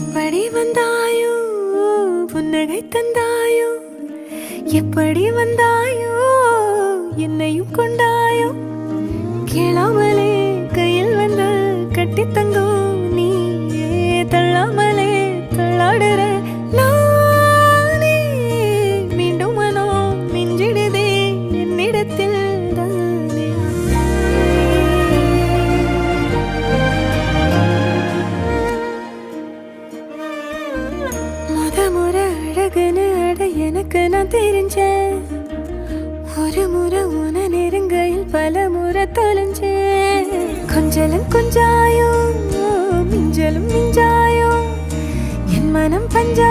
எப்படி வந்தாயோ புன்னகை தந்தாயோ எப்படி வந்தாயோ என்னையும் கொண்டாயோ கேளாமலே கையில் வந்து கட்டி தங்கும் நீயே தள்ளாமலே தள்ளாடுற நானே மீண்டும் மனோ மிஞ்சிடுதே என்னிடத்தில் தானே முறை அழகுன்னு அட எனக்கு நான் தெரிஞ்சேன் ஒரு முறை உன நெருங்கையில் பல முறை தொலைஞ்சேன் கொஞ்சலும் கொஞ்சாயோ மிஞ்சலும் மிஞ்சாயோ என் மனம் பஞ்சா